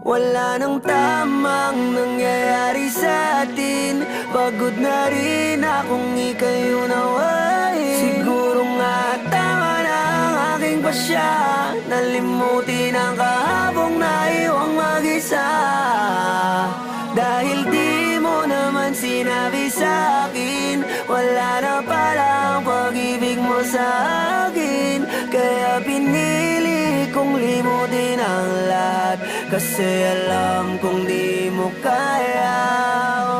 Wala nang tamang nangyayari sa atin. Pagod na rin akong ika'y unawain. Siguro nga tama na ang aking pasya, nalimutin ang kahapong naiwang mag-isa. Dahil di mo naman sinabi sa'kin, wala na palang pag-ibig mo sa akin. Kaya pinili kong limutin ang lahat, kasi alam kong di mo kaya.